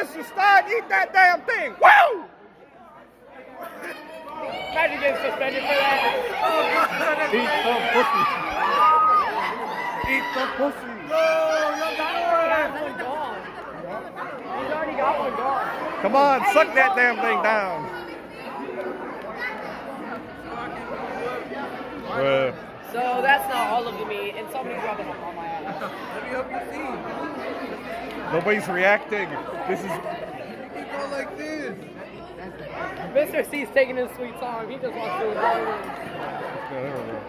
Mr. Stein, eat that damn thing. Woo! Imagine getting suspended for that. Eat some pussy. Eat some pussy. He's already got one gone. Come on, suck that damn thing down. So that's not all of the meat, and somebody's rubbing up on my ass. Let me help you see. Nobody's reacting. This is. You keep going like this. Mr. C's taking his sweet time. He just wants to enjoy it. There we go.